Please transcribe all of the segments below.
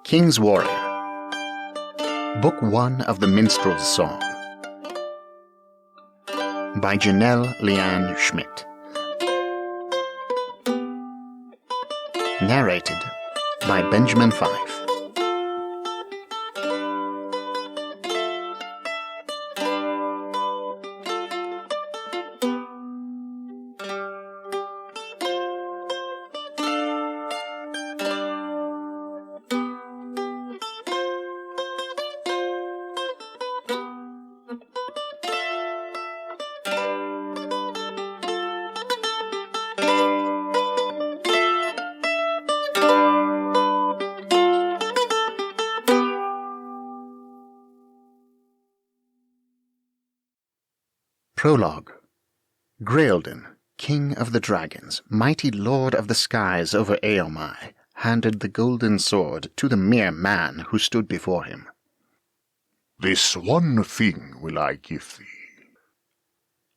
King's Warrior. Book 1 of the Minstrel's Song. By Jenelle Leanne Schmidt. Narrated by Benjamin Fife. Prologue. Graelden, king of the dragons, mighty lord of the skies over Audiobooks, handed the golden sword to the mere man who stood before him. "This one thing will I give thee."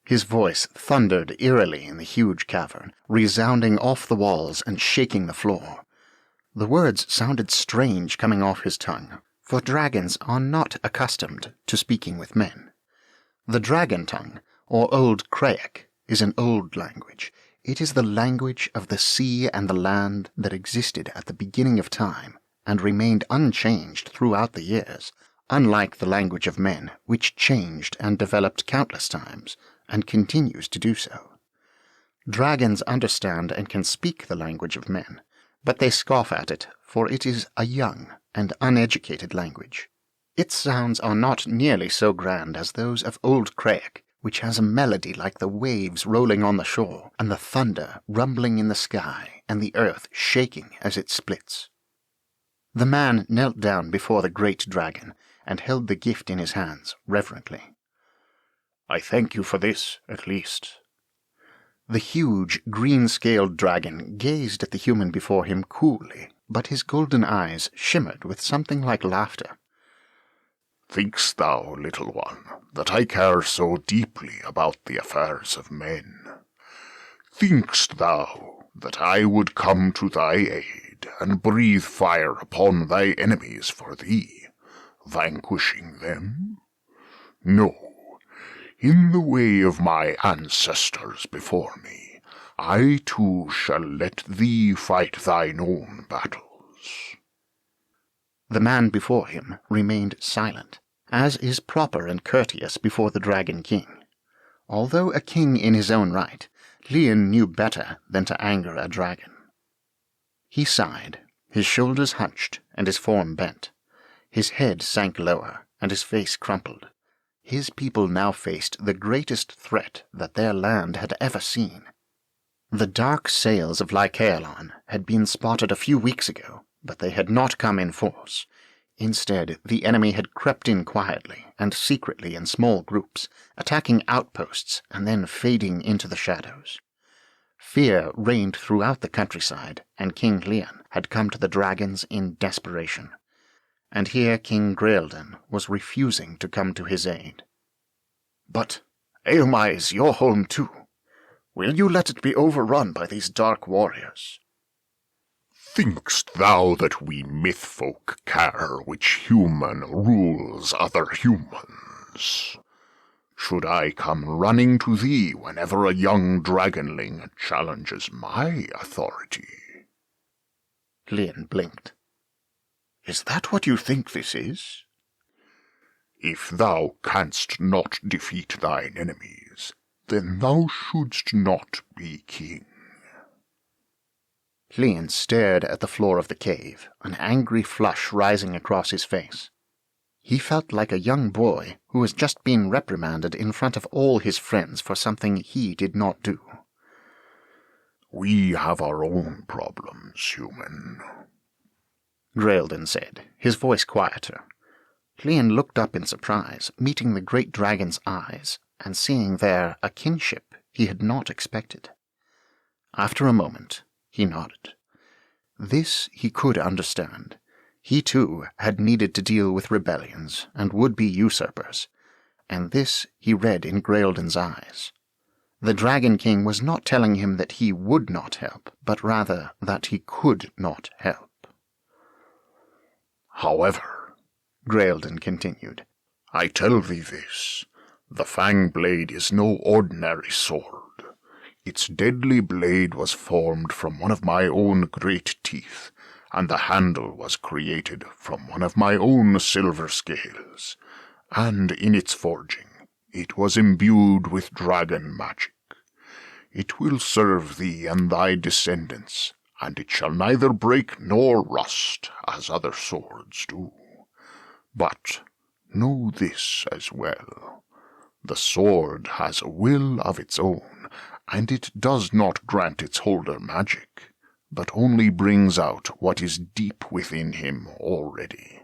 His voice thundered eerily in the huge cavern, resounding off the walls and shaking the floor. The words sounded strange coming off his tongue, for dragons are not accustomed to speaking with men. The dragon tongue, or Old Creaic, is an old language. It is the language of the sea and the land that existed at the beginning of time and remained unchanged throughout the years, unlike the language of men, which changed and developed countless times, and continues to do so. Dragons understand and can speak the language of men, but they scoff at it, for it is a young and uneducated language. Its sounds are not nearly so grand as those of Old Creaic, which has a melody like the waves rolling on the shore, and the thunder rumbling in the sky, and the earth shaking as it splits. The man knelt down before the great dragon, and held the gift in his hands reverently. "I thank you for this, at least." The huge, green-scaled dragon gazed at the human before him coolly, but his golden eyes shimmered with something like laughter. "Think'st thou, little one, that I care so deeply about the affairs of men? Think'st thou that I would come to thy aid, and breathe fire upon thy enemies for thee, vanquishing them? No, in the way of my ancestors before me, I too shall let thee fight thine own battles." The man before him remained silent, as is proper and courteous before the Dragon King. Although a king in his own right, Leanne knew better than to anger a dragon. He sighed, his shoulders hunched and his form bent. His head sank lower and his face crumpled. His people now faced the greatest threat that their land had ever seen. The dark sails of Lycaelon had been spotted a few weeks ago, but they had not come in force. Instead, the enemy had crept in quietly and secretly in small groups, attacking outposts and then fading into the shadows. Fear reigned throughout the countryside, and King Leanne had come to the dragons in desperation. And here King Graelden was refusing to come to his aid. "But Audiobooks is your home too. Will you let it be overrun by these dark warriors?" "Think'st thou that we myth-folk care which human rules other humans? Should I come running to thee whenever a young dragonling challenges my authority?" Leanne blinked. "Is that what you think this is?" "If thou canst not defeat thine enemies, then thou shouldst not be king." Leanne stared at the floor of the cave, an angry flush rising across his face. He felt like a young boy who has just been reprimanded in front of all his friends for something he did not do. "We have our own problems, human," Graelden said, his voice quieter. Leanne looked up in surprise, meeting the great dragon's eyes, and seeing there a kinship he had not expected. After a moment, he nodded. This he could understand. He, too, had needed to deal with rebellions and would-be usurpers, and this he read in Graelden's eyes. The Dragon King was not telling him that he would not help, but rather that he could not help. "However," Graelden continued, "I tell thee this, the fang blade is no ordinary sword. Its deadly blade was formed from one of my own great teeth, and the handle was created from one of my own silver scales, and in its forging it was imbued with dragon magic. It will serve thee and thy descendants, and it shall neither break nor rust as other swords do. But know this as well. The sword has a will of its own, and it does not grant its holder magic, but only brings out what is deep within him already.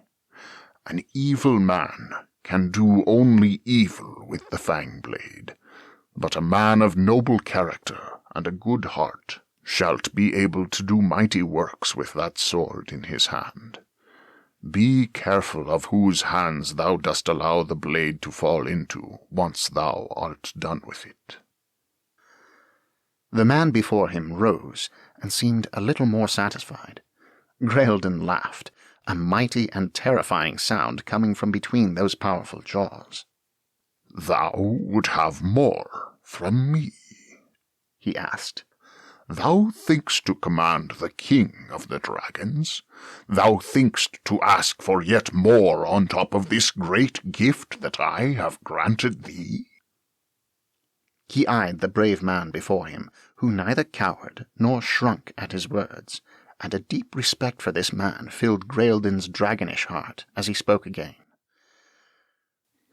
An evil man can do only evil with the fang blade, but a man of noble character and a good heart shalt be able to do mighty works with that sword in his hand. Be careful of whose hands thou dost allow the blade to fall into once thou art done with it." The man before him rose and seemed a little more satisfied. Graelden laughed, a mighty and terrifying sound coming from between those powerful jaws. "Thou would have more from me?" he asked. "Thou thinkst to command the king of the dragons? Thou thinkst to ask for yet more on top of this great gift that I have granted thee?" He eyed the brave man before him, who neither cowered nor shrunk at his words, and a deep respect for this man filled Graelden's dragonish heart as he spoke again.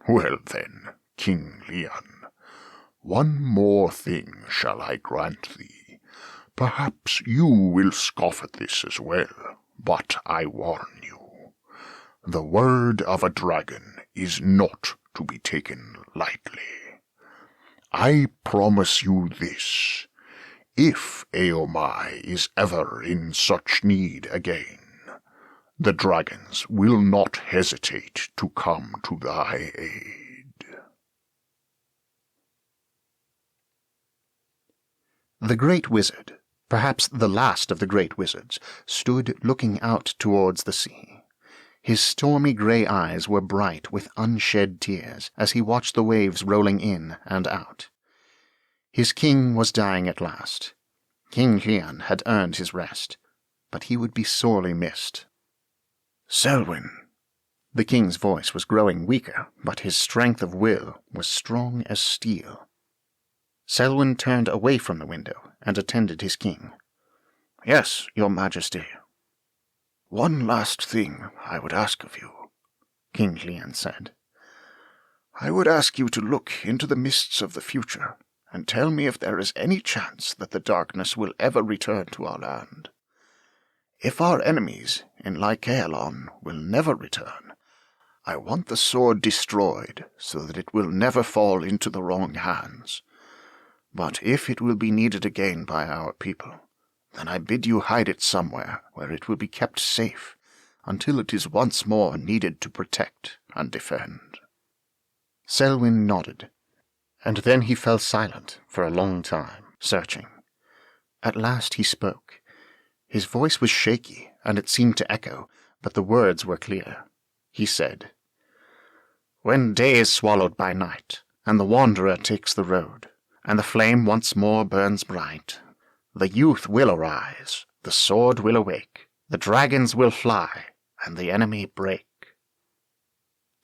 "Well then, King Leanne, one more thing shall I grant thee. Perhaps you will scoff at this as well, but I warn you. The word of a dragon is not to be taken lightly. I promise you this. If Eomai is ever in such need again, the dragons will not hesitate to come to thy aid." The great wizard, perhaps the last of the great wizards, stood looking out towards the sea. His stormy grey eyes were bright with unshed tears as he watched the waves rolling in and out. His king was dying at last. King Leanne had earned his rest, but he would be sorely missed. "Selwyn." The king's voice was growing weaker, but his strength of will was strong as steel. Selwyn turned away from the window and attended his king. "Yes, your majesty." "One last thing I would ask of you," King Leanne said. "I would ask you to look into the mists of the future and tell me if there is any chance that the darkness will ever return to our land. If our enemies in Lycaelon will never return, I want the sword destroyed so that it will never fall into the wrong hands. But if it will be needed again by our people, then I bid you hide it somewhere where it will be kept safe until it is once more needed to protect and defend." Selwyn nodded, and then he fell silent for a long time, searching. At last he spoke. His voice was shaky, and it seemed to echo, but the words were clear. He said, "When day is swallowed by night, and the wanderer takes the road, and the flame once more burns bright, the youth will arise, the sword will awake, the dragons will fly, and the enemy break."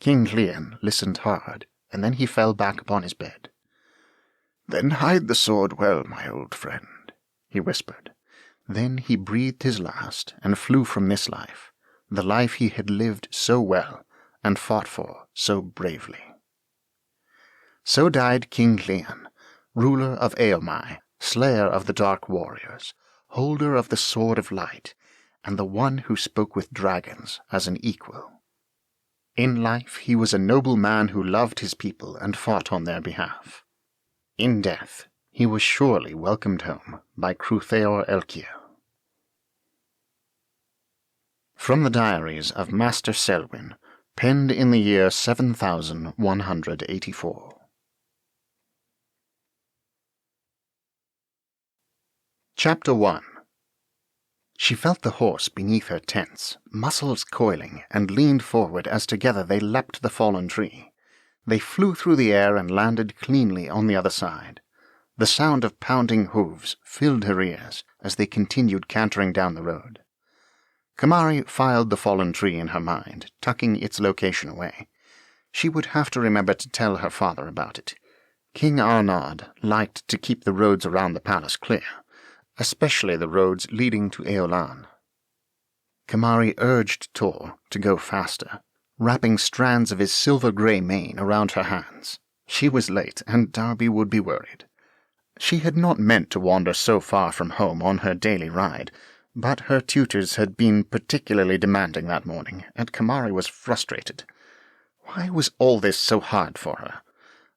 King Leanne listened hard, and then he fell back upon his bed. "Then hide the sword well, my old friend," he whispered. Then he breathed his last and flew from this life, the life he had lived so well and fought for so bravely. So died King Leanne, ruler of Eomai, slayer of the dark warriors, holder of the sword of light, and the one who spoke with dragons as an equal. In life he was a noble man who loved his people and fought on their behalf. In death he was surely welcomed home by Crutheor Elkia. From the diaries of Master Selwyn, Penned in the year 7184. Chapter 1. She felt the horse beneath her tense, muscles coiling, and leaned forward as together they leapt the fallen tree. They flew through the air and landed cleanly on the other side. The sound of pounding hooves filled her ears as they continued cantering down the road. Kamari filed the fallen tree in her mind, tucking its location away. She would have to remember to tell her father about it. King Arnaud liked to keep the roads around the palace clear, especially the roads leading to Eolan. Kamari urged Tor to go faster, wrapping strands of his silver-grey mane around her hands. She was late, and Darby would be worried. She had not meant to wander so far from home on her daily ride, but her tutors had been particularly demanding that morning, and Kamari was frustrated. Why was all this so hard for her?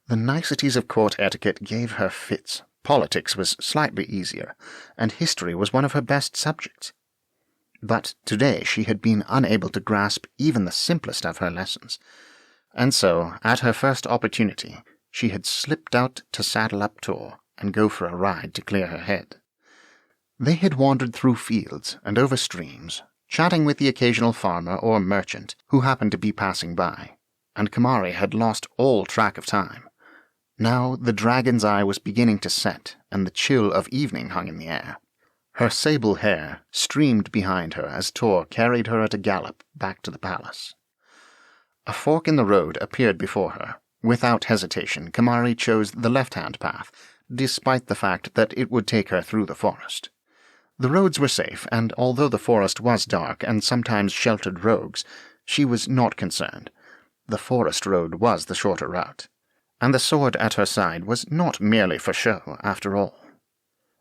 The niceties of court etiquette gave her fits. Politics was slightly easier, and history was one of her best subjects. But today she had been unable to grasp even the simplest of her lessons, and so, at her first opportunity, she had slipped out to saddle up Tor and go for a ride to clear her head. They had wandered through fields and over streams, chatting with the occasional farmer or merchant who happened to be passing by, and Kamari had lost all track of time. Now the dragon's eye was beginning to set, and the chill of evening hung in the air. Her sable hair streamed behind her as Tor carried her at a gallop back to the palace. A fork in the road appeared before her. Without hesitation, Kamari chose the left-hand path, despite the fact that it would take her through the forest. The roads were safe, and although the forest was dark and sometimes sheltered rogues, she was not concerned. The forest road was the shorter route, and the sword at her side was not merely for show, after all.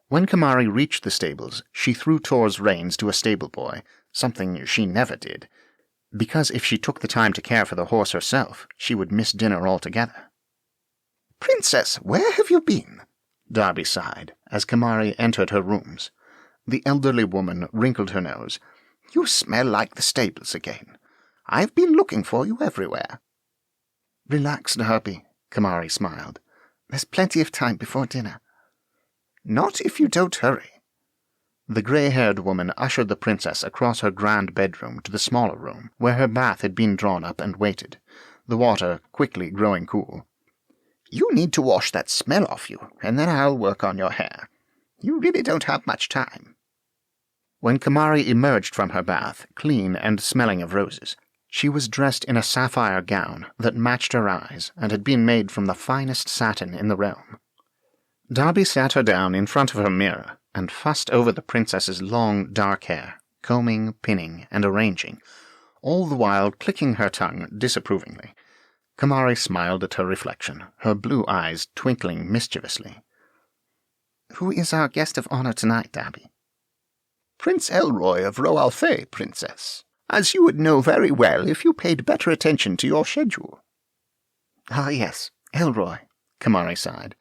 When Kamari reached the stables, she threw Tor's reins to a stable boy, something she never did, because if she took the time to care for the horse herself, she would miss dinner altogether. "Princess, where have you been?" Darby sighed, as Kamari entered her rooms. The elderly woman wrinkled her nose. "You smell like the stables again. I've been looking for you everywhere." "Relax, Darby," Kamari smiled. "There's plenty of time before dinner." "Not if you don't hurry." The grey-haired woman ushered the princess across her grand bedroom to the smaller room, where her bath had been drawn up and waited, the water quickly growing cool. "You need to wash that smell off you, and then I'll work on your hair. You really don't have much time." When Kamari emerged from her bath, clean and smelling of roses, she was dressed in a sapphire gown that matched her eyes and had been made from the finest satin in the realm. Darby sat her down in front of her mirror and fussed over the princess's long, dark hair, combing, pinning, and arranging, all the while clicking her tongue disapprovingly. Kamari smiled at her reflection, her blue eyes twinkling mischievously. "Who is our guest of honor tonight, Darby?" "Prince Elroy of Roalfay, Princess, as you would know very well if you paid better attention to your schedule." "Ah, yes, Elroy," Kamari sighed.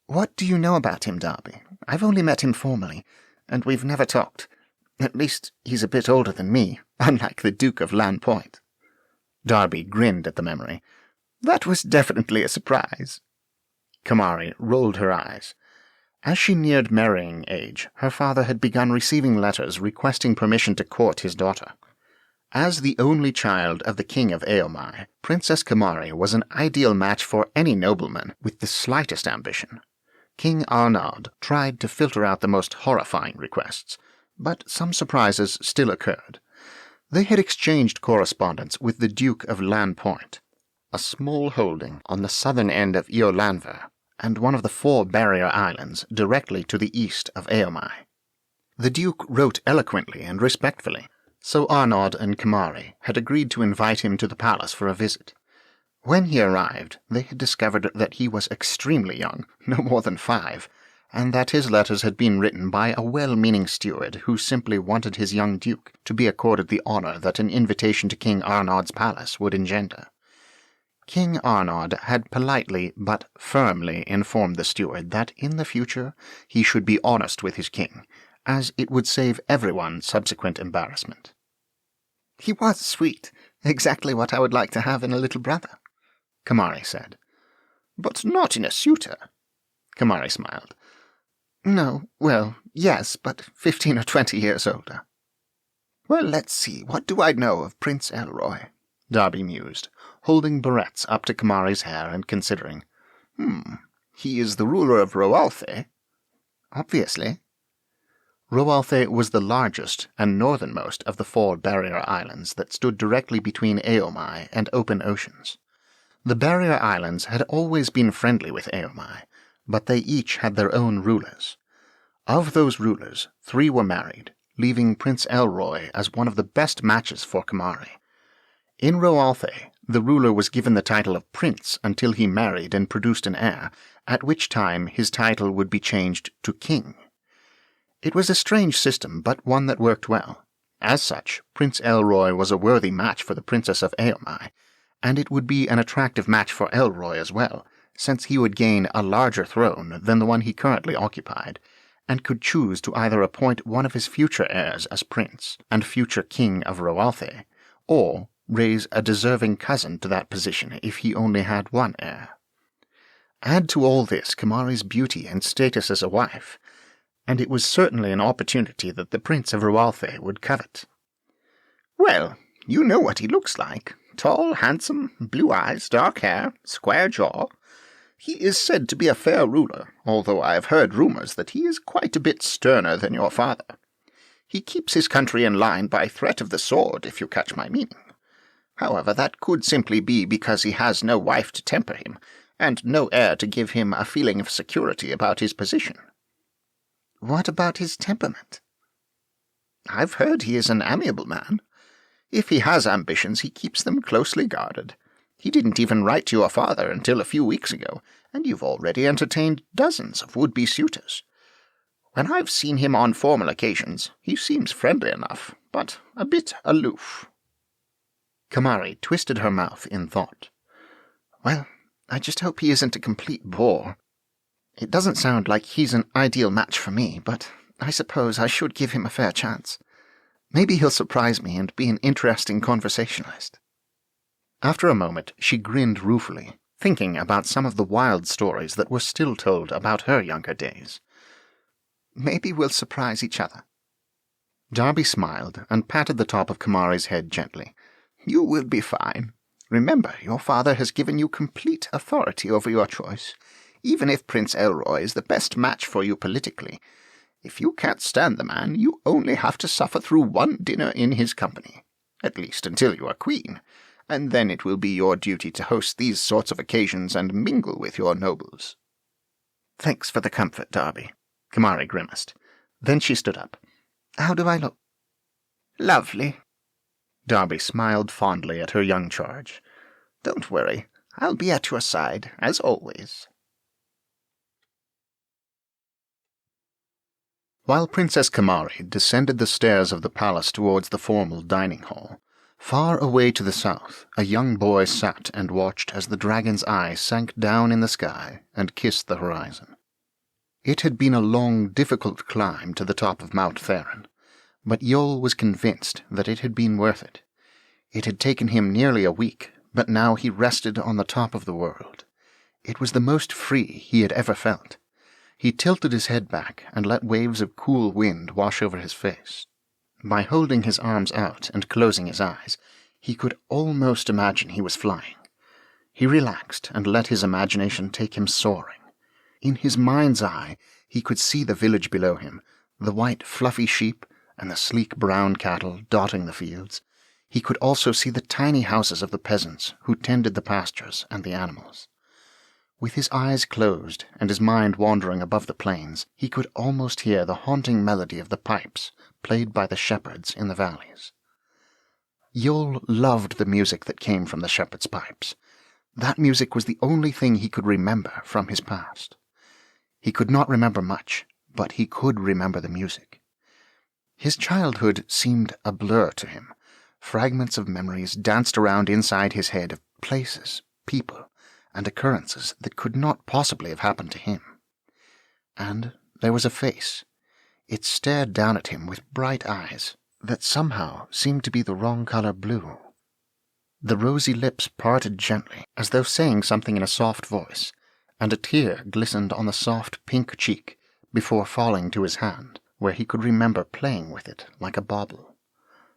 "What do you know about him, Darby? I've only met him formally, and we've never talked. At least, he's a bit older than me, unlike the Duke of Lan Point." Darby grinned at the memory. "That was definitely a surprise." Kamari rolled her eyes. As she neared marrying age, her father had begun receiving letters requesting permission to court his daughter. As the only child of the King of Eomai, Princess Kamari was an ideal match for any nobleman with the slightest ambition. King Arnaud tried to filter out the most horrifying requests, but some surprises still occurred. They had exchanged correspondence with the Duke of Lan Point, a small holding on the southern end of Iolanver, and one of the 4 barrier islands directly to the east of Eomai. The Duke wrote eloquently and respectfully, so Arnaud and Kamari had agreed to invite him to the palace for a visit. When he arrived, they had discovered that he was extremely young, no more than 5, and that his letters had been written by a well-meaning steward who simply wanted his young duke to be accorded the honor that an invitation to King Arnaud's palace would engender. King Arnaud had politely but firmly informed the steward that in the future he should be honest with his king, as it would save everyone subsequent embarrassment. "He was sweet," Exactly what I would like to have in a little brother, Kamari said. But not in a suitor. Kamari smiled. No, well, yes, but 15 or 20 years older. Well, let's see, what do I know of Prince Elroy? Darby mused, holding barrettes up to Kamari's hair and considering. He is the ruler of Roalthe. Obviously. Roalthe was the largest and northernmost of the 4 barrier islands that stood directly between Aomai and open oceans. The barrier islands had always been friendly with Aomai, but they each had their own rulers. Of those rulers, 3 were married, leaving Prince Elroy as one of the best matches for Kamari. In Roalthe, the ruler was given the title of prince until he married and produced an heir, at which time his title would be changed to king. It was a strange system, but one that worked well. As such, Prince Elroy was a worthy match for the Princess of Aomai, and it would be an attractive match for Elroy as well, since he would gain a larger throne than the one he currently occupied, and could choose to either appoint one of his future heirs as prince and future king of Roalthe, or raise a deserving cousin to that position if he only had one heir. Add to all this Kamari's beauty and status as a wife, and it was certainly an opportunity that the Prince of Roalthe would covet. Well, you know what he looks like. Tall, handsome, blue eyes, dark hair, square jaw. He is said to be a fair ruler, although I have heard rumors that he is quite a bit sterner than your father. He keeps his country in line by threat of the sword, if you catch my meaning. However, that could simply be because he has no wife to temper him, and no heir to give him a feeling of security about his position. What about his temperament? I've heard he is an amiable man. If he has ambitions, he keeps them closely guarded. He didn't even write to your father until a few weeks ago, and you've already entertained dozens of would-be suitors. When I've seen him on formal occasions, he seems friendly enough, but a bit aloof. Kamari twisted her mouth in thought. Well, I just hope he isn't a complete bore. It doesn't sound like he's an ideal match for me, but I suppose I should give him a fair chance. Maybe he'll surprise me and be an interesting conversationalist. After a moment, she grinned ruefully, thinking about some of the wild stories that were still told about her younger days. Maybe we'll surprise each other. Darby smiled and patted the top of Kamari's head gently. You will be fine. Remember, your father has given you complete authority over your choice. Even if Prince Elroy is the best match for you politically, if you can't stand the man, you only have to suffer through one dinner in his company, at least until you are queen, and then it will be your duty to host these sorts of occasions and mingle with your nobles. Thanks for the comfort, Darby, Kamari grimaced. Then she stood up. How do I look? Lovely. Darby smiled fondly at her young charge. Don't worry, I'll be at your side, as always. While Princess Kamari descended the stairs of the palace towards the formal dining hall, far away to the south, a young boy sat and watched as the dragon's eye sank down in the sky and kissed the horizon. It had been a long, difficult climb to the top of Mount Theron, but Yol was convinced that it had been worth it. It had taken him nearly a week, but now he rested on the top of the world. It was the most free he had ever felt. He tilted his head back and let waves of cool wind wash over his face. By holding his arms out and closing his eyes, he could almost imagine he was flying. He relaxed and let his imagination take him soaring. In his mind's eye, he could see the village below him, the white fluffy sheep and the sleek brown cattle dotting the fields. He could also see the tiny houses of the peasants who tended the pastures and the animals. With his eyes closed and his mind wandering above the plains, he could almost hear the haunting melody of the pipes played by the shepherds in the valleys. Yol loved the music that came from the shepherds' pipes. That music was the only thing he could remember from his past. He could not remember much, but he could remember the music. His childhood seemed a blur to him. Fragments of memories danced around inside his head of places, people, and occurrences that could not possibly have happened to him. And there was a face. It stared down at him with bright eyes that somehow seemed to be the wrong color blue. The rosy lips parted gently, as though saying something in a soft voice, and a tear glistened on the soft pink cheek before falling to his hand, where he could remember playing with it like a bauble.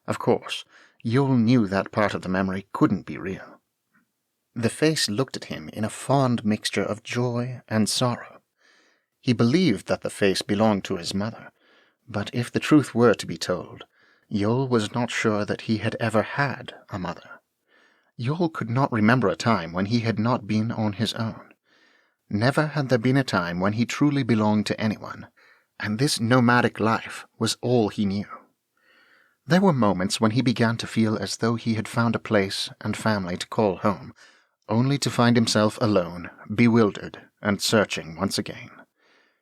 Of course, Yule knew that part of the memory couldn't be real. The face looked at him in a fond mixture of joy and sorrow. He believed that the face belonged to his mother, but if the truth were to be told, Yule was not sure that he had ever had a mother. Yule could not remember a time when he had not been on his own. Never had there been a time when he truly belonged to anyone, and this nomadic life was all he knew. There were moments when he began to feel as though he had found a place and family to call home, only to find himself alone, bewildered, and searching once again.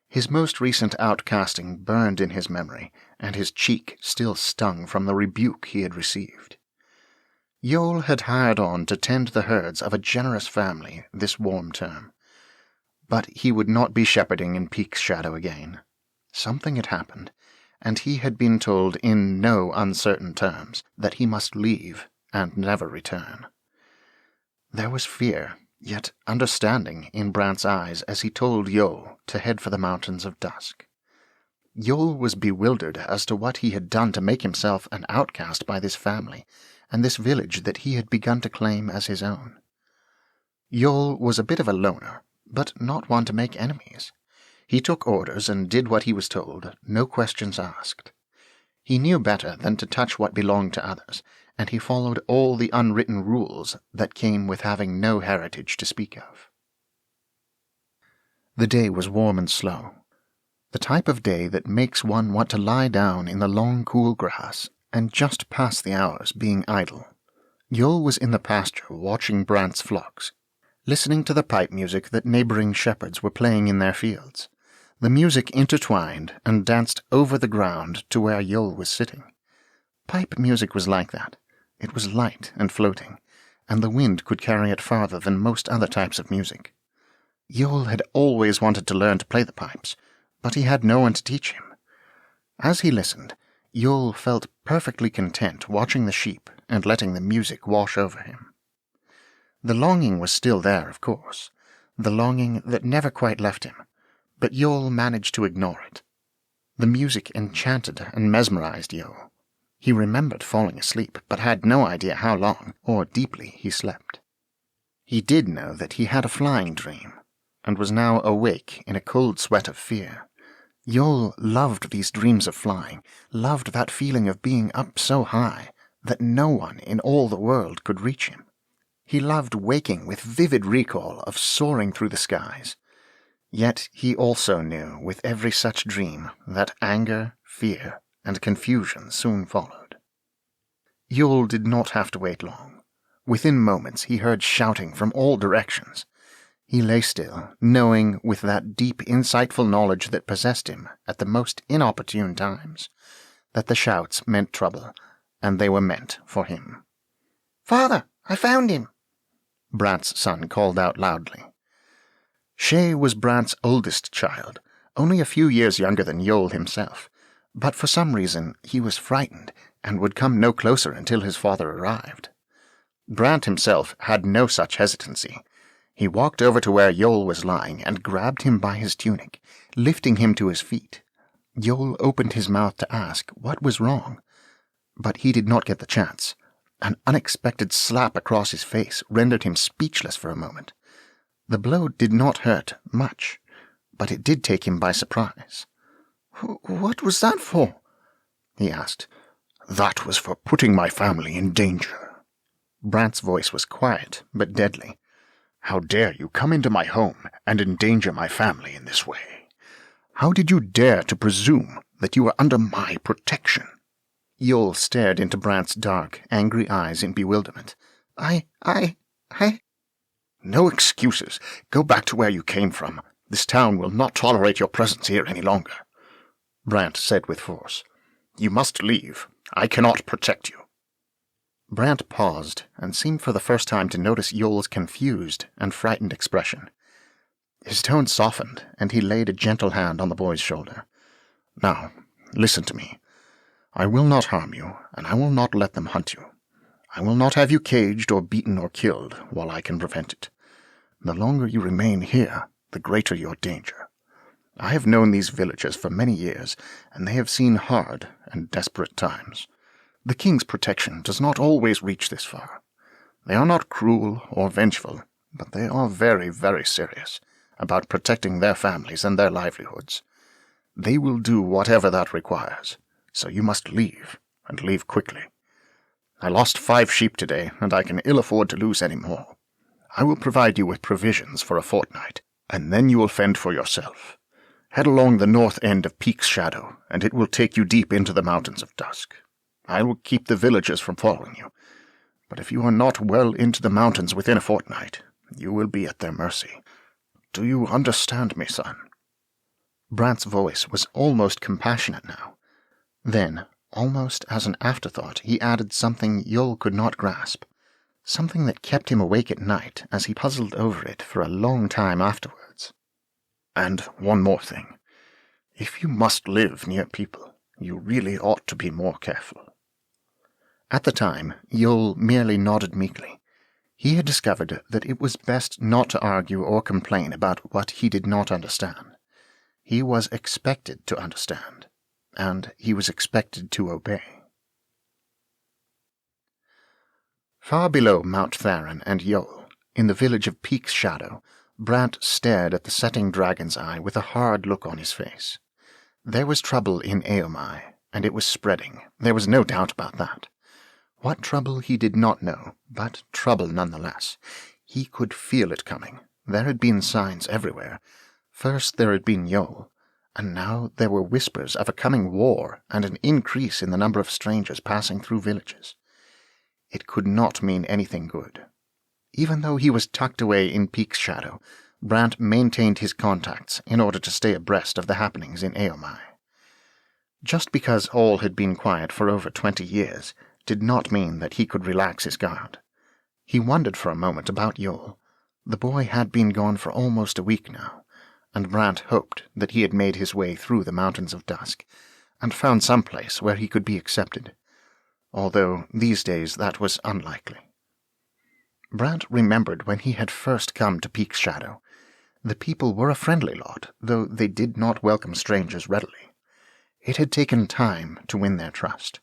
His most recent outcasting burned in his memory, and his cheek still stung from the rebuke he had received. Yule had hired on to tend the herds of a generous family this warm term, but he would not be shepherding in Peak's shadow again. Something had happened, and he had been told in no uncertain terms that he must leave and never return. There was fear, yet understanding, in Brant's eyes as he told Yule to head for the mountains of dusk. Yule was bewildered as to what he had done to make himself an outcast by this family, and this village that he had begun to claim as his own. Yule was a bit of a loner, but not one to make enemies. He took orders and did what he was told, no questions asked. He knew better than to touch what belonged to others, and he followed all the unwritten rules that came with having no heritage to speak of. The day was warm and slow, the type of day that makes one want to lie down in the long cool grass and just pass the hours being idle. Yule was in the pasture watching Brant's flocks, listening to the pipe music that neighbouring shepherds were playing in their fields. The music intertwined and danced over the ground to where Yule was sitting. Pipe music was like that. It was light and floating, and the wind could carry it farther than most other types of music. Yule had always wanted to learn to play the pipes, but he had no one to teach him. As he listened, Yule felt perfectly content watching the sheep and letting the music wash over him. The longing was still there, of course, the longing that never quite left him, but Yule managed to ignore it. The music enchanted and mesmerized Yule. He remembered falling asleep, but had no idea how long or deeply he slept. He did know that he had a flying dream, and was now awake in a cold sweat of fear. Yule loved these dreams of flying, loved that feeling of being up so high that no one in all the world could reach him. He loved waking with vivid recall of soaring through the skies. Yet he also knew with every such dream that anger, fear, and confusion soon followed. Yule did not have to wait long. Within moments he heard shouting from all directions. He lay still, knowing with that deep, insightful knowledge that possessed him at the most inopportune times, that the shouts meant trouble, and they were meant for him. "Father, I found him!" Brant's son called out loudly. Shay was Brant's oldest child, only a few years younger than Yule himself, but for some reason he was frightened and would come no closer until his father arrived. Brant himself had no such hesitancy. He walked over to where Yule was lying and grabbed him by his tunic, lifting him to his feet. Yule opened his mouth to ask what was wrong, but he did not get the chance. An unexpected slap across his face rendered him speechless for a moment. The blow did not hurt much, but it did take him by surprise. "What was that for?" he asked. "That was for putting my family in danger." Brant's voice was quiet but deadly. "How dare you come into my home and endanger my family in this way? How did you dare to presume that you were under my protection?" Yule stared into Brant's dark, angry eyes in bewilderment. I... "No excuses. Go back to where you came from. This town will not tolerate your presence here any longer," Brant said with force. "You must leave. I cannot protect you." Brant paused and seemed for the first time to notice Yule's confused and frightened expression. His tone softened, and he laid a gentle hand on the boy's shoulder. "Now, listen to me. I will not harm you, and I will not let them hunt you. I will not have you caged or beaten or killed while I can prevent it. The longer you remain here, the greater your danger. I have known these villagers for many years, and they have seen hard and desperate times. The king's protection does not always reach this far. They are not cruel or vengeful, but they are very, very serious about protecting their families and their livelihoods. They will do whatever that requires, so you must leave, and leave quickly. I lost 5 sheep today, and I can ill afford to lose any more. I will provide you with provisions for a fortnight, and then you will fend for yourself. Head along the north end of Peak's Shadow, and it will take you deep into the mountains of dusk. I will keep the villagers from following you, but if you are not well into the mountains within a fortnight, you will be at their mercy. Do you understand me, son?" Brant's voice was almost compassionate now. Then, almost as an afterthought, he added something Yul could not grasp, something that kept him awake at night as he puzzled over it for a long time afterwards. "And one more thing. If you must live near people, you really ought to be more careful." At the time, Yul merely nodded meekly. He had discovered that it was best not to argue or complain about what he did not understand. He was expected to understand, and he was expected to obey. Far below Mount Theron and Yul, in the village of Peak's Shadow, Brant stared at the setting dragon's eye with a hard look on his face. There was trouble in Aomai, and it was spreading. There was no doubt about that. What trouble he did not know, but trouble nonetheless. He could feel it coming. There had been signs everywhere. First there had been Yul, and now there were whispers of a coming war and an increase in the number of strangers passing through villages. It could not mean anything good. Even though he was tucked away in Peak's Shadow, Brant maintained his contacts in order to stay abreast of the happenings in Aomai. Just because all had been quiet for over 20 years did not mean that he could relax his guard. He wondered for a moment about Yul. The boy had been gone for almost a week now, and Brant hoped that he had made his way through the mountains of dusk, and found some place where he could be accepted, although these days that was unlikely. Brant remembered when he had first come to Peak's Shadow. The people were a friendly lot, though they did not welcome strangers readily. It had taken time to win their trust.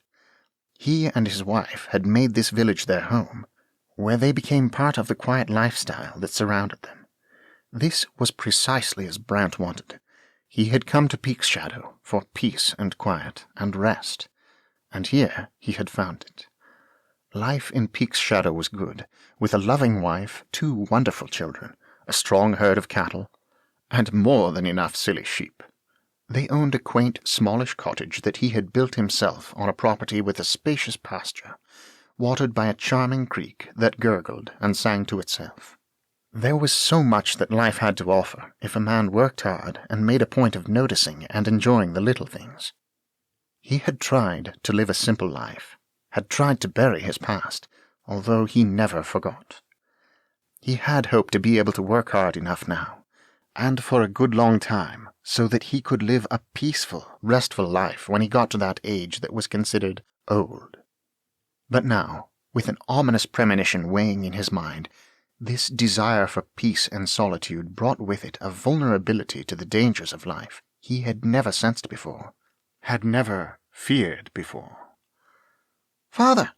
He and his wife had made this village their home, where they became part of the quiet lifestyle that surrounded them. This was precisely as Brant wanted. He had come to Peak's Shadow for peace and quiet and rest, and here he had found it. Life in Peak's Shadow was good, with a loving wife, 2 wonderful children, a strong herd of cattle, and more than enough silly sheep. They owned a quaint, smallish cottage that he had built himself on a property with a spacious pasture, watered by a charming creek that gurgled and sang to itself. There was so much that life had to offer if a man worked hard and made a point of noticing and enjoying the little things. He had tried to live a simple life, had tried to bury his past, although he never forgot. He had hoped to be able to work hard enough now, and for a good long time, so that he could live a peaceful, restful life when he got to that age that was considered old. But now, with an ominous premonition weighing in his mind, this desire for peace and solitude brought with it a vulnerability to the dangers of life he had never sensed before, had never feared before. "Father!"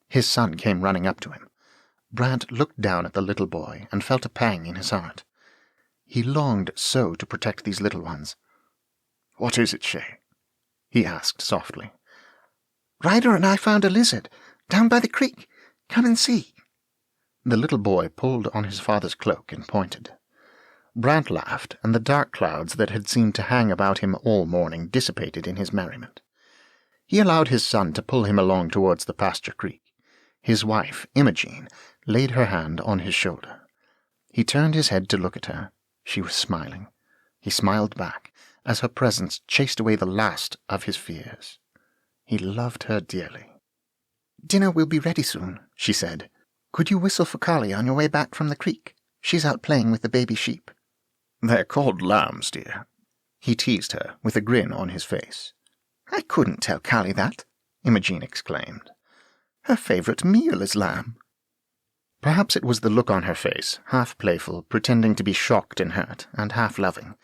His son came running up to him. Brant looked down at the little boy and felt a pang in his heart. He longed so to protect these little ones. "What is it, Shay?" he asked softly. "Ryder and I found a lizard, down by the creek. Come and see." The little boy pulled on his father's cloak and pointed. Brant laughed, and the dark clouds that had seemed to hang about him all morning dissipated in his merriment. He allowed his son to pull him along towards the pasture creek. His wife, Imogen, laid her hand on his shoulder. He turned his head to look at her. She was smiling. He smiled back, as her presence chased away the last of his fears. He loved her dearly. "Dinner will be ready soon," she said. "Could you whistle for Carly on your way back from the creek? She's out playing with the baby sheep." "They're called lambs, dear," he teased her, with a grin on his face. "I couldn't tell Carly that," Imogen exclaimed. Her favourite meal is lamb. Perhaps it was the look on her face, half playful, pretending to be shocked and hurt, and half loving,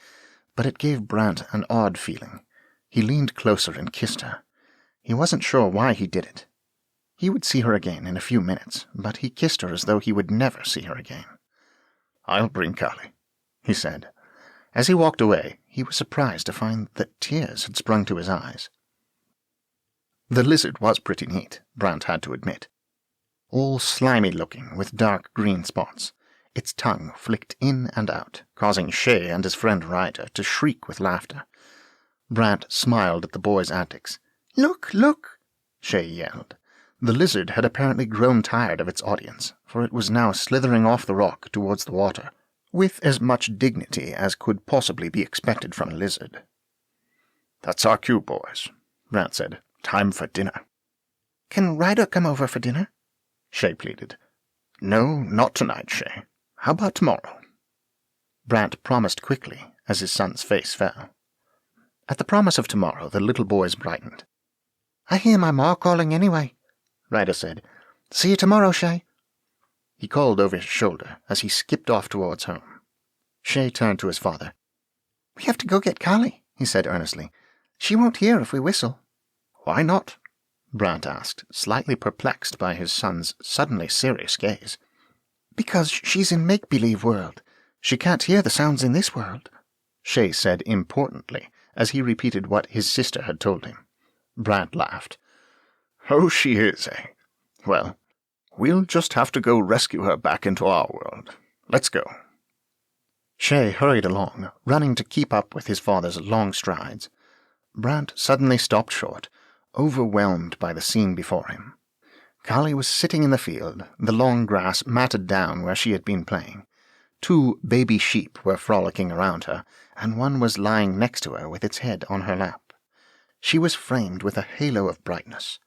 but it gave Brant an odd feeling. He leaned closer and kissed her. He wasn't sure why he did it. He would see her again in a few minutes, but he kissed her as though he would never see her again. "I'll bring Callie," he said. As he walked away, he was surprised to find that tears had sprung to his eyes. The lizard was pretty neat, Brant had to admit. All slimy-looking, with dark green spots. Its tongue flicked in and out, causing Shay and his friend Ryder to shriek with laughter. Brant smiled at the boy's antics. "Look, look!" Shay yelled. The lizard had apparently grown tired of its audience, for it was now slithering off the rock towards the water, with as much dignity as could possibly be expected from a lizard. "That's our cue, boys," Brant said. "Time for dinner." "Can Ryder come over for dinner?" Shay pleaded. "No, not tonight, Shay. How about tomorrow?" Brant promised quickly, as his son's face fell. At the promise of tomorrow, the little boys brightened. "I hear my ma calling anyway," Ryder said. "See you tomorrow, Shay." He called over his shoulder as he skipped off towards home. Shay turned to his father. "We have to go get Callie," he said earnestly. "She won't hear if we whistle." "Why not?" Brant asked, slightly perplexed by his son's suddenly serious gaze. "Because she's in make-believe world. She can't hear the sounds in this world," Shay said importantly, as he repeated what his sister had told him. Brant laughed. "Oh, she is, eh? Well, we'll just have to go rescue her back into our world. Let's go." Shay hurried along, running to keep up with his father's long strides. Brant suddenly stopped short, overwhelmed by the scene before him. Callie was sitting in the field, the long grass matted down where she had been playing. 2 baby sheep were frolicking around her, and one was lying next to her with its head on her lap. She was framed with a halo of brightness,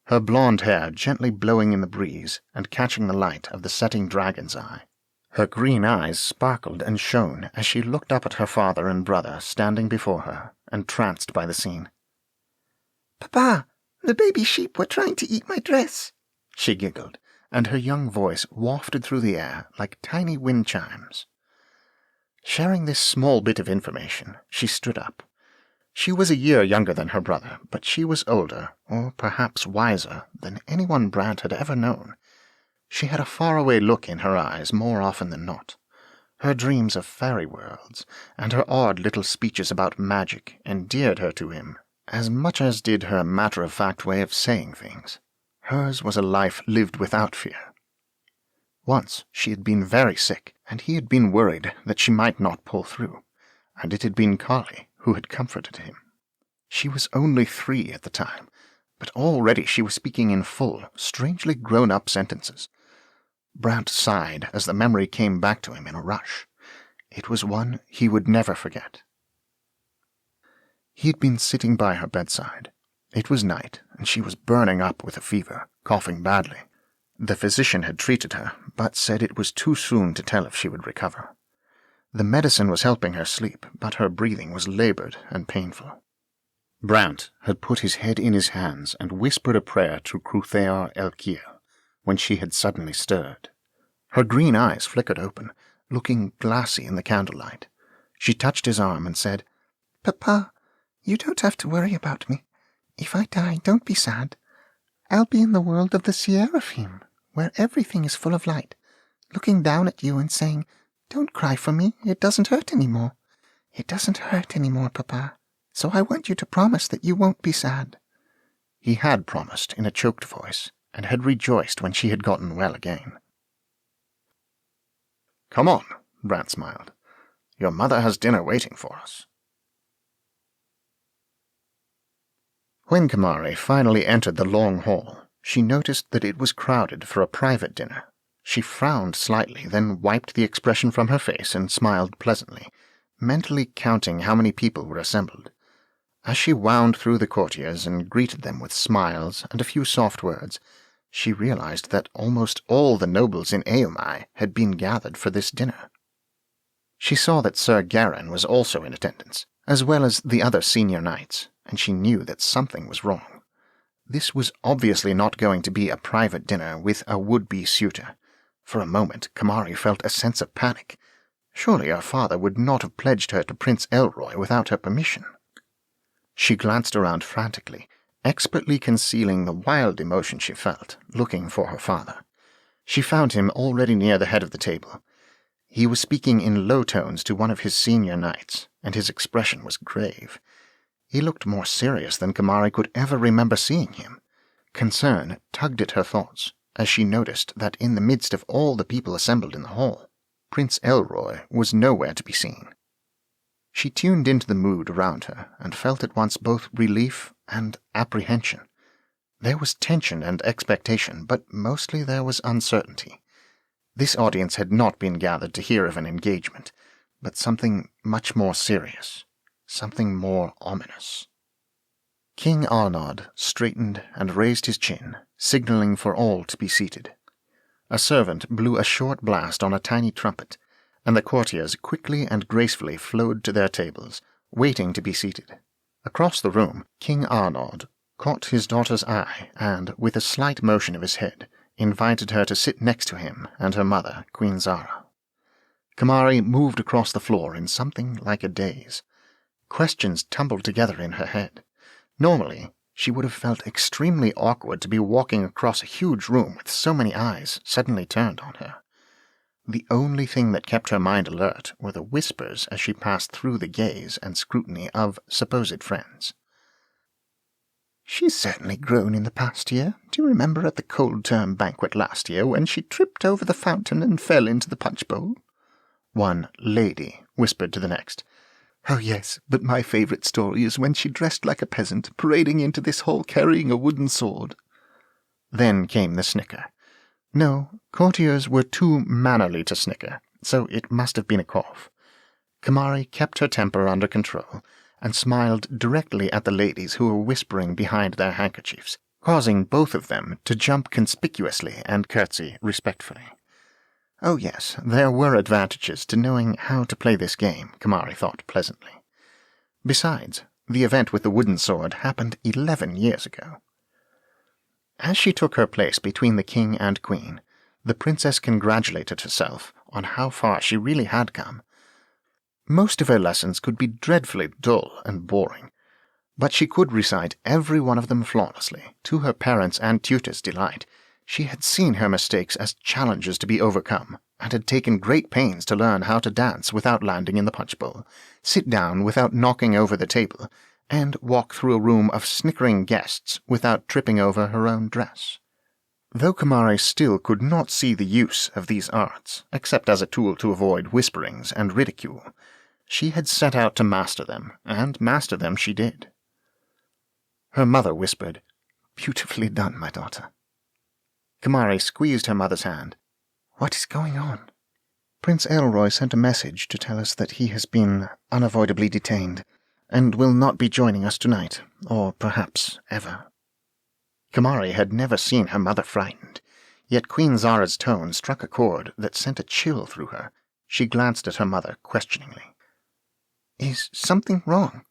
her blonde hair gently blowing in the breeze and catching the light of the setting dragon's eye. Her green eyes sparkled and shone as she looked up at her father and brother standing before her, entranced by the scene. "Papa, the baby sheep were trying to eat my dress," she giggled, and her young voice wafted through the air like tiny wind chimes. Sharing this small bit of information, she stood up. She was a year younger than her brother, but she was older, or perhaps wiser, than anyone Brant had ever known. She had a faraway look in her eyes more often than not. Her dreams of fairy worlds, and her odd little speeches about magic, endeared her to him, as much as did her matter-of-fact way of saying things. Hers was a life lived without fear. Once she had been very sick, and he had been worried that she might not pull through, and it had been Callie who had comforted him. She was only 3 at the time, but already she was speaking in full, strangely grown-up sentences. Brant sighed as the memory came back to him in a rush. It was one he would never forget. He had been sitting by her bedside. It was night, and she was burning up with a fever, coughing badly. The physician had treated her, but said it was too soon to tell if she would recover. The medicine was helping her sleep, but her breathing was laboured and painful. Brant had put his head in his hands and whispered a prayer to Cruthear Elkiel, when she had suddenly stirred. Her green eyes flickered open, looking glassy in the candlelight. She touched his arm and said, "Papa, you don't have to worry about me. If I die, don't be sad. I'll be in the world of the Seraphim, where everything is full of light, looking down at you and saying, 'Don't cry for me, it doesn't hurt any more. It doesn't hurt any more, Papa. So I want you to promise that you won't be sad.'" He had promised in a choked voice, and had rejoiced when she had gotten well again. "Come on," Brant smiled. "Your mother has dinner waiting for us." When Kamari finally entered the long hall, she noticed that it was crowded for a private dinner. She frowned slightly, then wiped the expression from her face and smiled pleasantly, mentally counting how many people were assembled. As she wound through the courtiers and greeted them with smiles and a few soft words, she realized that almost all the nobles in Eomai had been gathered for this dinner. She saw that Sir Garin was also in attendance, as well as the other senior knights, and she knew that something was wrong. This was obviously not going to be a private dinner with a would-be suitor. For a moment, Kamari felt a sense of panic. Surely her father would not have pledged her to Prince Elroy without her permission. She glanced around frantically, expertly concealing the wild emotion she felt, looking for her father. She found him already near the head of the table. He was speaking in low tones to one of his senior knights, and his expression was grave. He looked more serious than Kamari could ever remember seeing him. Concern tugged at her thoughts as she noticed that in the midst of all the people assembled in the hall, Prince Elroy was nowhere to be seen. She tuned into the mood around her and felt at once both relief and apprehension. There was tension and expectation, but mostly there was uncertainty. This audience had not been gathered to hear of an engagement, but something much more serious, something more ominous. King Arnaud straightened and raised his chin, signaling for all to be seated. A servant blew a short blast on a tiny trumpet, and the courtiers quickly and gracefully flowed to their tables, waiting to be seated. Across the room, King Arnaud caught his daughter's eye and, with a slight motion of his head, invited her to sit next to him and her mother, Queen Zara. Kamari moved across the floor in something like a daze. Questions tumbled together in her head. Normally, she would have felt extremely awkward to be walking across a huge room with so many eyes suddenly turned on her. The only thing that kept her mind alert were the whispers as she passed through the gaze and scrutiny of supposed friends. "She's certainly grown in the past year. Do you remember at the cold term banquet last year when she tripped over the fountain and fell into the punch bowl?" One lady whispered to the next. "Oh, yes, but my favourite story is when she dressed like a peasant, parading into this hall carrying a wooden sword." Then came the snicker. No, courtiers were too mannerly to snicker, so it must have been a cough. Kamari kept her temper under control, and smiled directly at the ladies who were whispering behind their handkerchiefs, causing both of them to jump conspicuously and curtsy respectfully. Oh yes, there were advantages to knowing how to play this game, Kamari thought pleasantly. Besides, the event with the wooden sword happened 11 years ago. As she took her place between the king and queen, the princess congratulated herself on how far she really had come. Most of her lessons could be dreadfully dull and boring, but she could recite every one of them flawlessly, to her parents' and tutors' delight. She had seen her mistakes as challenges to be overcome, and had taken great pains to learn how to dance without landing in the punch bowl, sit down without knocking over the table, and walk through a room of snickering guests without tripping over her own dress. Though Kamari still could not see the use of these arts, except as a tool to avoid whisperings and ridicule, she had set out to master them, and master them she did. Her mother whispered, "Beautifully done, my daughter." Kamari squeezed her mother's hand. "What is going on?" "Prince Elroy sent a message to tell us that he has been unavoidably detained, and will not be joining us tonight, or perhaps ever." Kamari had never seen her mother frightened, yet Queen Zara's tone struck a chord that sent a chill through her. She glanced at her mother questioningly. "Is something wrong?"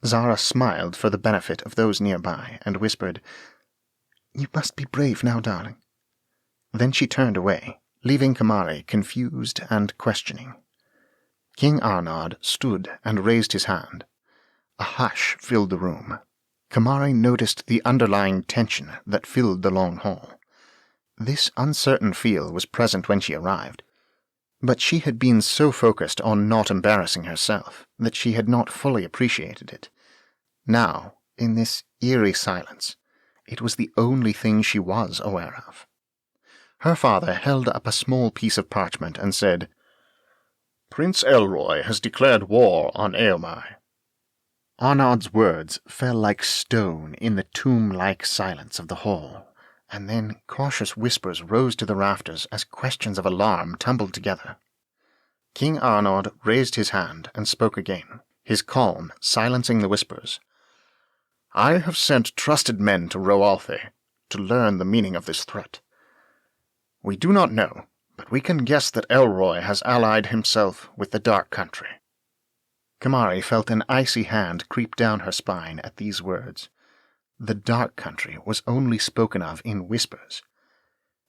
Zara smiled for the benefit of those nearby, and whispered, "You must be brave now, darling." Then she turned away, leaving Kamari confused and questioning. King Arnaud stood and raised his hand. A hush filled the room. Kamari noticed the underlying tension that filled the long hall. This uncertain feel was present when she arrived, but she had been so focused on not embarrassing herself that she had not fully appreciated it. Now, in this eerie silence, it was the only thing she was aware of. Her father held up a small piece of parchment and said, "Prince Elroy has declared war on Eomai." Arnaud's words fell like stone in the tomb-like silence of the hall, and then cautious whispers rose to the rafters as questions of alarm tumbled together. King Arnaud raised his hand and spoke again, his calm silencing the whispers. "I have sent trusted men to Roalthe to learn the meaning of this threat. We do not know, but we can guess that Elroy has allied himself with the Dark Country." Kamari felt an icy hand creep down her spine at these words. the Dark Country was only spoken of in whispers.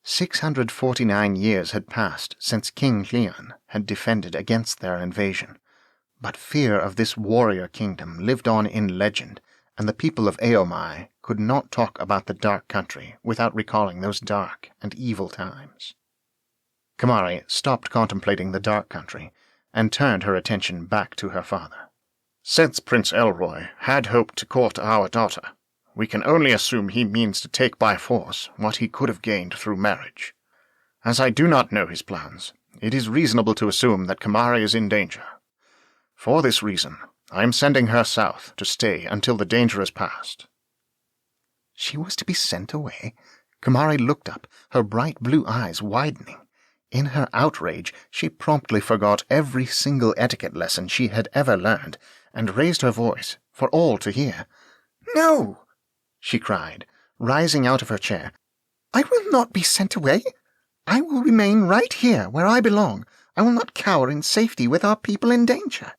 649 years had passed since King Leon had defended against their invasion, but fear of this warrior kingdom lived on in legend, and the people of Aomai could not talk about the Dark Country without recalling those dark and evil times. Kamari stopped contemplating the Dark Country and turned her attention back to her father. Since Prince Elroy had hoped to court our daughter, we can only assume he means to take by force what he could have gained through marriage. As I do not know his plans, it is reasonable to assume that Kamari is in danger. For this reason, I am sending her south to stay until the danger is past. She was to be sent away? Kamari looked up, her bright blue eyes widening. In her outrage, she promptly forgot every single etiquette lesson she had ever learned, and raised her voice for all to hear. "No!" she cried, rising out of her chair. "I will not be sent away. I will remain right here where I belong. I will not cower in safety with our people in danger."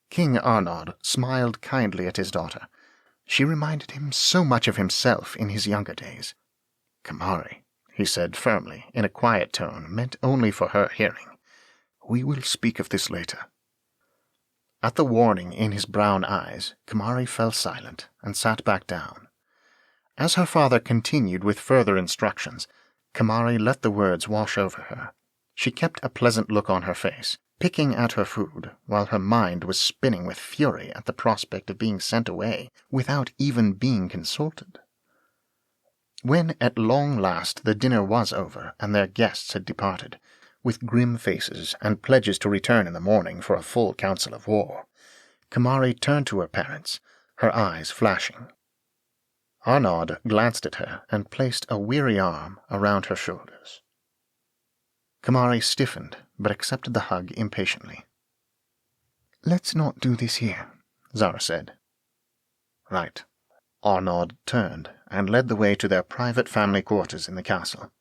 King Arnaud smiled kindly at his daughter. She reminded him so much of himself in his younger days. "Kamari," he said firmly, in a quiet tone meant only for her hearing, "we will speak of this later." At the warning in his brown eyes, Kamari fell silent and sat back down. As her father continued with further instructions, Kamari let the words wash over her. She kept a pleasant look on her face, picking at her food, while her mind was spinning with fury at the prospect of being sent away without even being consulted. When at long last the dinner was over and their guests had departed, with grim faces and pledges to return in the morning for a full council of war, Kamari turned to her parents, her eyes flashing. Arnaud glanced at her and placed a weary arm around her shoulders. Kamari stiffened, but accepted the hug impatiently. "Let's not do this here," Zara said. "Right." Arnaud turned and led the way to their private family quarters in the castle.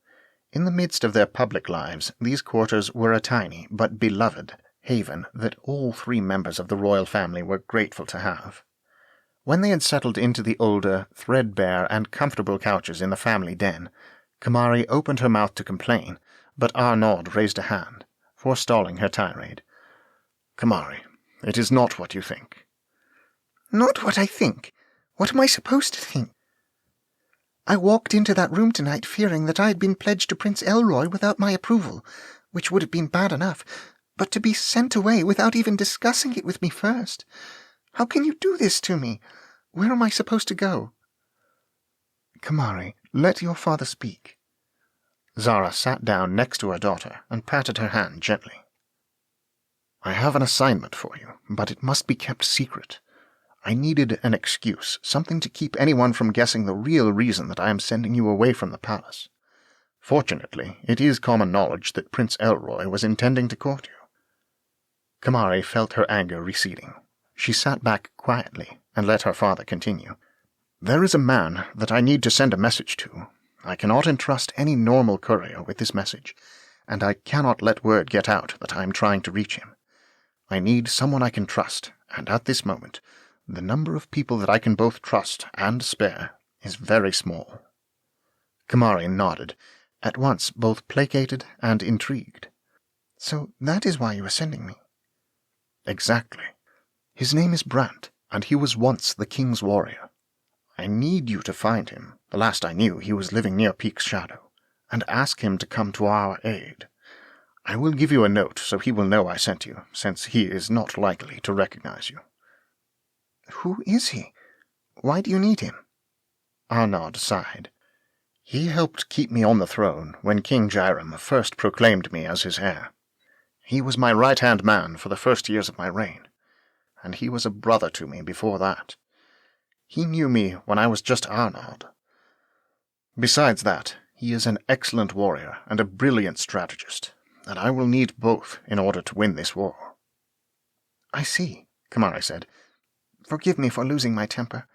In the midst of their public lives, these quarters were a tiny but beloved haven that all three members of the royal family were grateful to have. When they had settled into the older, threadbare, and comfortable couches in the family den, Kamari opened her mouth to complain, but Arnaud raised a hand, forestalling her tirade. "Kamari, it is not what you think." "Not what I think? What am I supposed to think?" "I walked into that room tonight fearing that I had been pledged to Prince Elroy without my approval, which would have been bad enough, but to be sent away without even discussing it with me first. How can you do this to me? Where am I supposed to go?" "Kamari, let your father speak." Zara sat down next to her daughter and patted her hand gently. "I have an assignment for you, but it must be kept secret. I needed an excuse, something to keep anyone from guessing the real reason that I am sending you away from the palace. Fortunately, it is common knowledge that Prince Elroy was intending to court you." Kamari felt her anger receding. She sat back quietly and let her father continue. "There is a man that I need to send a message to. I cannot entrust any normal courier with this message, and I cannot let word get out that I am trying to reach him. I need someone I can trust, and at this moment, the number of people that I can both trust and spare is very small." Kamari nodded, at once both placated and intrigued. "So that is why you are sending me?" "Exactly. His name is Brant, and he was once the king's warrior. I need you to find him. The last I knew, he was living near Peak's Shadow, and ask him to come to our aid. I will give you a note so he will know I sent you, since he is not likely to recognize you." "Who is he? Why do you need him?" Arnaud sighed. "He helped keep me on the throne when King Jairam first proclaimed me as his heir. He was my right-hand man for the first years of my reign, and he was a brother to me before that. He knew me when I was just Arnaud. Besides that, he is an excellent warrior and a brilliant strategist, and I will need both in order to win this war." "I see," Kamari said. "Forgive me for losing my temper.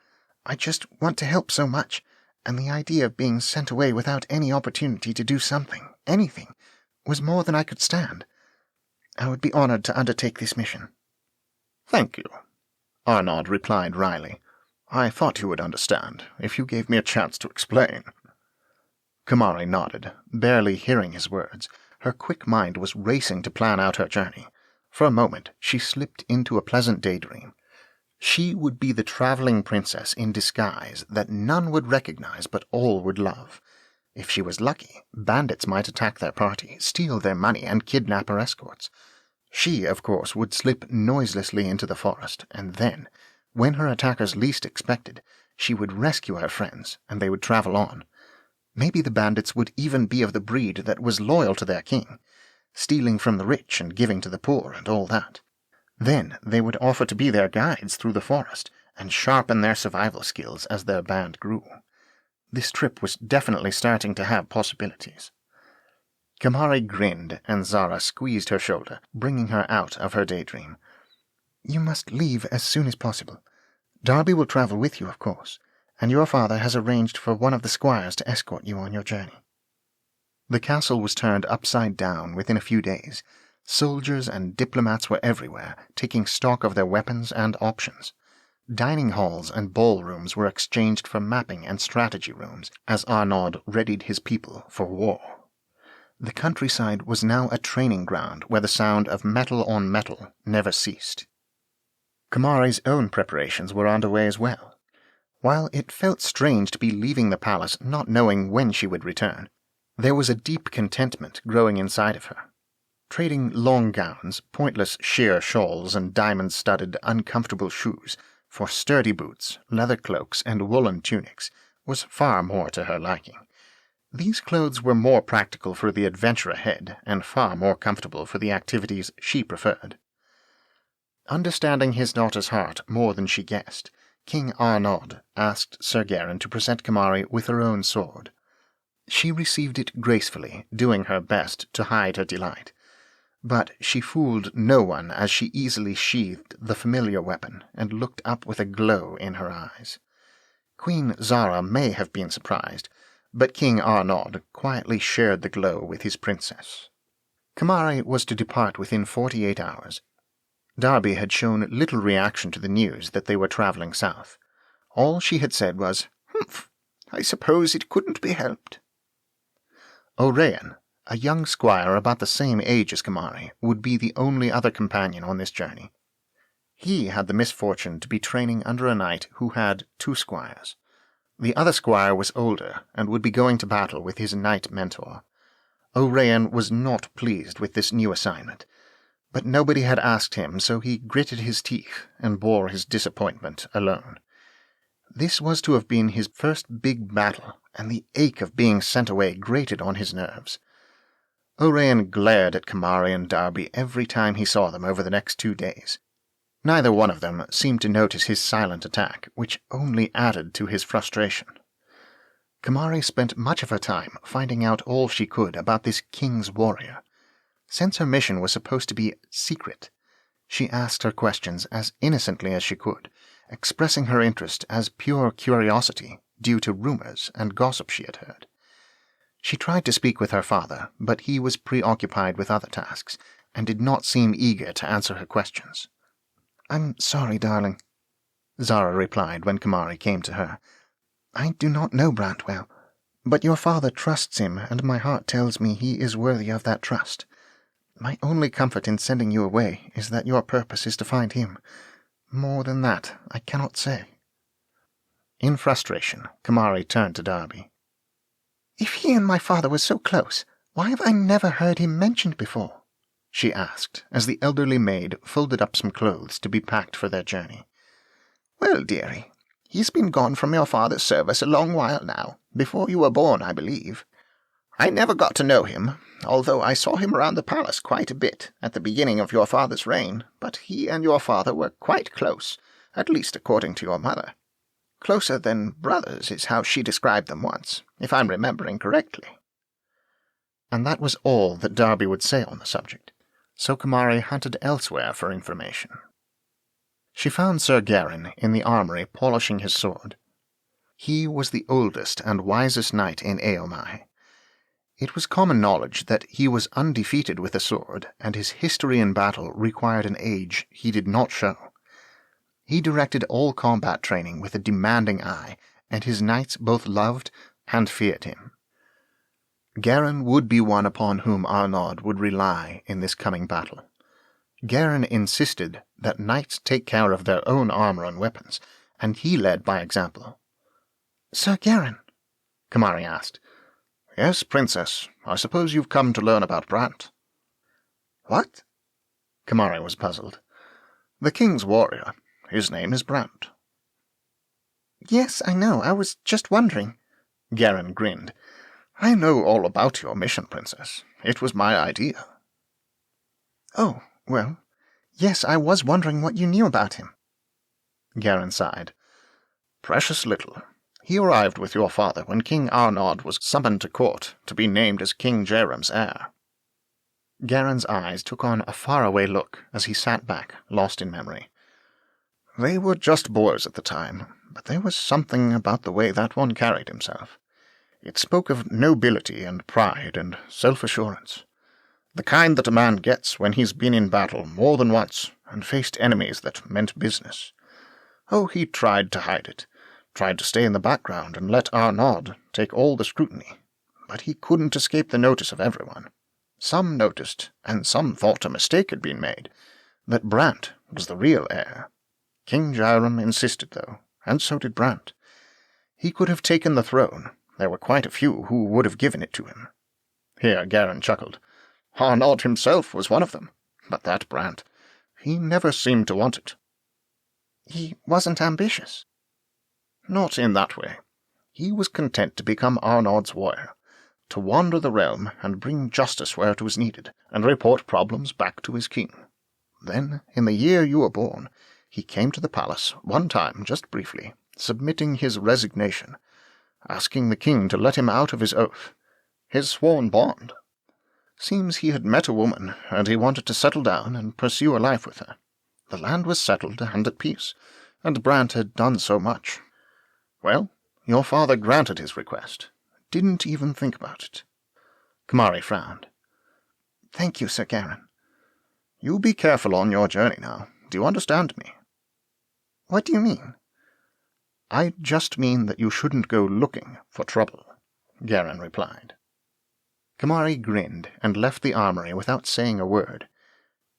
I just want to help so much, and the idea of being sent away without any opportunity to do something, anything, was more than I could stand. I would be honored to undertake this mission." "Thank you," Arnaud replied wryly. I thought you would understand, if you gave me a chance to explain. Kamari nodded, barely hearing his words. Her quick mind was racing to plan out her journey. For a moment, she slipped into a pleasant daydream. She would be the traveling princess in disguise that none would recognize but all would love. If she was lucky, bandits might attack their party, steal their money, and kidnap her escorts. She, of course, would slip noiselessly into the forest, and then, when her attackers least expected, she would rescue her friends, and they would travel on. Maybe the bandits would even be of the breed that was loyal to their king, stealing from the rich and giving to the poor and all that. Then they would offer to be their guides through the forest and sharpen their survival skills as their band grew. This trip was definitely starting to have possibilities. Kamari grinned, and Zara squeezed her shoulder, bringing her out of her daydream. You must leave as soon as possible. Darby will travel with you, of course, and your father has arranged for one of the squires to escort you on your journey. The castle was turned upside down within a few days. Soldiers and diplomats were everywhere, taking stock of their weapons and options. Dining halls and ballrooms were exchanged for mapping and strategy rooms, as Arnaud readied his people for war. The countryside was now a training ground where the sound of metal on metal never ceased. Kamari's own preparations were underway as well. While it felt strange to be leaving the palace not knowing when she would return, there was a deep contentment growing inside of her. Trading long gowns, pointless sheer shawls, and diamond-studded, uncomfortable shoes for sturdy boots, leather cloaks, and woolen tunics was far more to her liking. These clothes were more practical for the adventure ahead, and far more comfortable for the activities she preferred. Understanding his daughter's heart more than she guessed, King Arnaud asked Sir Garin to present Kamari with her own sword. She received it gracefully, doing her best to hide her delight. But she fooled no one as she easily sheathed the familiar weapon and looked up with a glow in her eyes. Queen Zara may have been surprised, but King Arnaud quietly shared the glow with his princess. Kamari was to depart within 48 hours. Darby had shown little reaction to the news that they were travelling south. All she had said was, "Humph, I suppose it couldn't be helped." Oraeyn, a young squire about the same age as Kamari, would be the only other companion on this journey. He had the misfortune to be training under a knight who had 2 squires. The other squire was older and would be going to battle with his knight mentor. Oraeyn was not pleased with this new assignment, but nobody had asked him, so he gritted his teeth and bore his disappointment alone. This was to have been his first big battle, and the ache of being sent away grated on his nerves. Oraeyn glared at Kamari and Darby every time he saw them over the next 2 days. Neither one of them seemed to notice his silent attack, which only added to his frustration. Kamari spent much of her time finding out all she could about this king's warrior. Since her mission was supposed to be secret, she asked her questions as innocently as she could, expressing her interest as pure curiosity due to rumors and gossip she had heard. She tried to speak with her father, but he was preoccupied with other tasks, and did not seem eager to answer her questions. "I'm sorry, darling," Zara replied when Kamari came to her. "I do not know Brant well, but your father trusts him, and my heart tells me he is worthy of that trust. My only comfort in sending you away is that your purpose is to find him. More than that, I cannot say." In frustration, Kamari turned to Darby. "If he and my father were so close, why have I never heard him mentioned before?" she asked, as the elderly maid folded up some clothes to be packed for their journey. "Well, dearie, he's been gone from your father's service a long while now, before you were born, I believe. I never got to know him, although I saw him around the palace quite a bit at the beginning of your father's reign, but he and your father were quite close, at least according to your mother. Closer than brothers is how she described them once, if I'm remembering correctly." And that was all that Darby would say on the subject, so Kamari hunted elsewhere for information. She found Sir Garin in the armory polishing his sword. He was the oldest and wisest knight in Aomai. It was common knowledge that he was undefeated with a sword, and his history in battle required an age he did not show. He directed all combat training with a demanding eye, and his knights both loved and feared him. Garin would be one upon whom Arnaud would rely in this coming battle. Garin insisted that knights take care of their own armor and weapons, and he led by example. "Sir Garin?" Kamari asked. "Yes, Princess. I suppose you've come to learn about Brant." "What?" Kamari was puzzled. "The king's warrior. His name is Brant." "Yes, I know. I was just wondering." Garin grinned. "I know all about your mission, Princess. It was my idea." "Oh, well, yes, I was wondering what you knew about him." Garin sighed. "Precious little. He arrived with your father when King Arnaud was summoned to court to be named as King Jairam's heir." Garin's eyes took on a faraway look as he sat back, lost in memory. "They were just boys at the time, but there was something about the way that one carried himself. It spoke of nobility and pride and self-assurance. The kind that a man gets when he's been in battle more than once and faced enemies that meant business. Oh, he tried to hide it, tried to stay in the background and let Arnaud take all the scrutiny, but he couldn't escape the notice of everyone. Some noticed, and some thought a mistake had been made, that Brant was the real heir. King Jairam insisted, though, and so did Brant. He could have taken the throne. There were quite a few who would have given it to him." Here Garin chuckled. "Arnaud himself was one of them, but that Brant, he never seemed to want it." "He wasn't ambitious?" "Not in that way. He was content to become Arnaud's warrior, to wander the realm and bring justice where it was needed, and report problems back to his king. Then, in the year you were born, he came to the palace, one time, just briefly, submitting his resignation, asking the king to let him out of his oath, his sworn bond. Seems he had met a woman, and he wanted to settle down and pursue a life with her. The land was settled and at peace, and Brant had done so much. Well, your father granted his request. Didn't even think about it." Kamari frowned. "Thank you, Sir Garin." "You be careful on your journey now. Do you understand me?" "What do you mean?" "I just mean that you shouldn't go looking for trouble," Garin replied. Kamari grinned and left the armory without saying a word.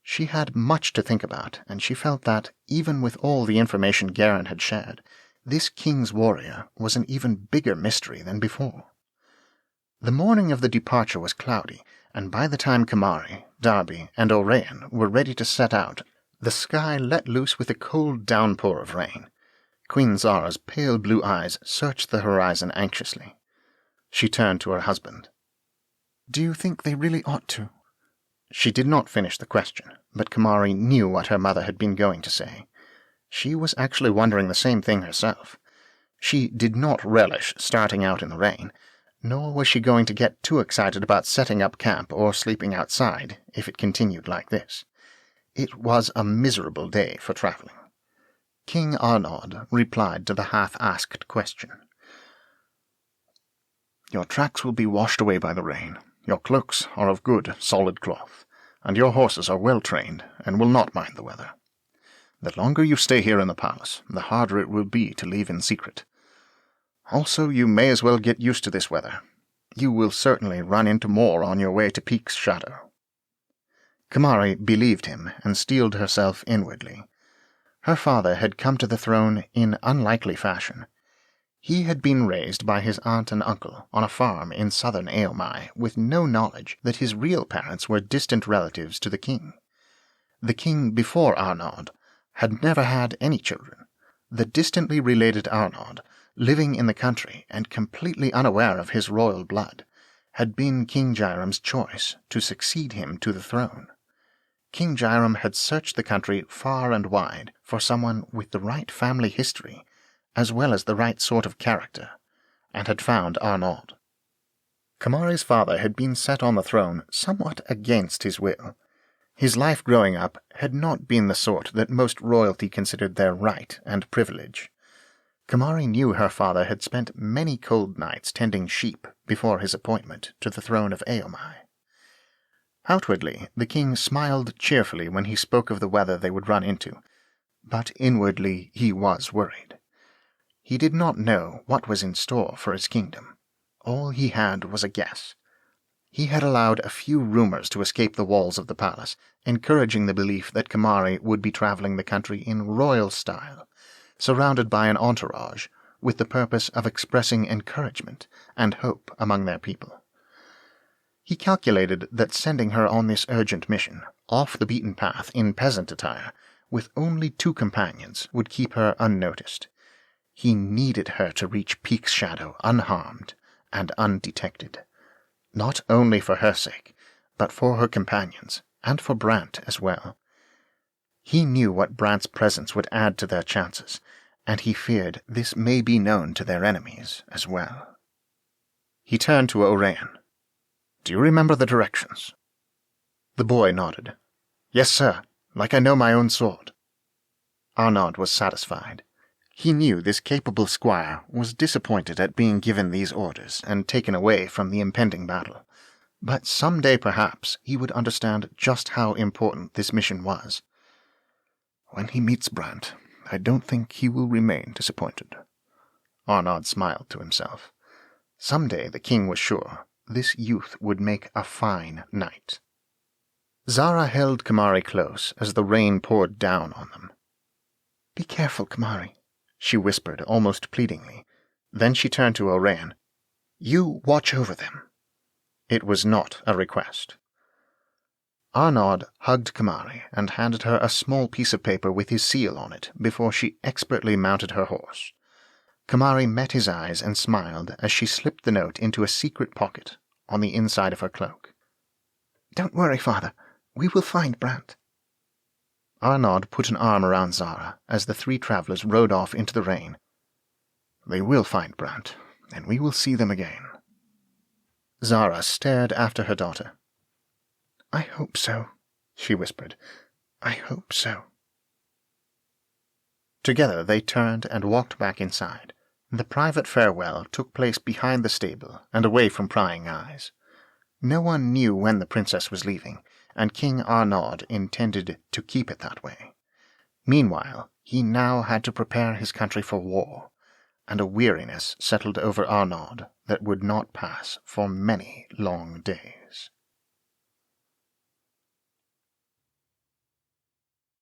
She had much to think about, and she felt that, even with all the information Garin had shared, this king's warrior was an even bigger mystery than before. The morning of the departure was cloudy, and by the time Kamari, Darby, and Oraeyn were ready to set out, the sky let loose with a cold downpour of rain. Queen Zara's pale blue eyes searched the horizon anxiously. She turned to her husband. "Do you think they really ought to?" She did not finish the question, but Kamari knew what her mother had been going to say. She was actually wondering the same thing herself. She did not relish starting out in the rain, nor was she going to get too excited about setting up camp or sleeping outside if it continued like this. It was a miserable day for traveling. King Arnaud replied to the half-asked question. "Your tracks will be washed away by the rain. Your cloaks are of good, solid cloth, and your horses are well trained and will not mind the weather. The longer you stay here in the palace, the harder it will be to leave in secret. Also, you may as well get used to this weather. You will certainly run into more on your way to Peak's shadow." Kamari believed him and steeled herself inwardly. Her father had come to the throne in unlikely fashion. He had been raised by his aunt and uncle on a farm in southern Aomai with no knowledge that his real parents were distant relatives to the king. The king before Arnaud had never had any children. The distantly related Arnaud, living in the country and completely unaware of his royal blood, had been King Jairam's choice to succeed him to the throne. King Jairam had searched the country far and wide for someone with the right family history, as well as the right sort of character, and had found Arnaud. Kamari's father had been set on the throne somewhat against his will. His life growing up had not been the sort that most royalty considered their right and privilege. Kamari knew her father had spent many cold nights tending sheep before his appointment to the throne of Aomai. Outwardly, the king smiled cheerfully when he spoke of the weather they would run into, but inwardly he was worried. He did not know what was in store for his kingdom. All he had was a guess. He had allowed a few rumors to escape the walls of the palace, encouraging the belief that Kamari would be traveling the country in royal style, surrounded by an entourage, with the purpose of expressing encouragement and hope among their people. He calculated that sending her on this urgent mission, off the beaten path in peasant attire, with only 2 companions, would keep her unnoticed. He needed her to reach Peak's shadow unharmed and undetected, not only for her sake, but for her companions, and for Brant as well. He knew what Brant's presence would add to their chances, and he feared this may be known to their enemies as well. He turned to Oraeyn. "Do you remember the directions?" The boy nodded. "Yes, sir, like I know my own sword." Arnaud was satisfied. He knew this capable squire was disappointed at being given these orders and taken away from the impending battle, but some day perhaps he would understand just how important this mission was. "When he meets Brant, I don't think he will remain disappointed." Arnaud smiled to himself. Some day, the king was sure, this youth would make a fine knight. Zara held Kamari close as the rain poured down on them. "Be careful, Kamari," she whispered almost pleadingly. Then she turned to Oraeyn. "You watch over them." It was not a request. Arnaud hugged Kamari and handed her a small piece of paper with his seal on it before she expertly mounted her horse. Kamari met his eyes and smiled as she slipped the note into a secret pocket on the inside of her cloak. "Don't worry, father. We will find Brant." Arnaud put an arm around Zara as the 3 travelers rode off into the rain. "They will find Brant, and we will see them again." Zara stared after her daughter. "I hope so," she whispered. "I hope so." Together they turned and walked back inside. The private farewell took place behind the stable and away from prying eyes. No one knew when the princess was leaving, and King Arnaud intended to keep it that way. Meanwhile, he now had to prepare his country for war, and a weariness settled over Arnaud that would not pass for many long days.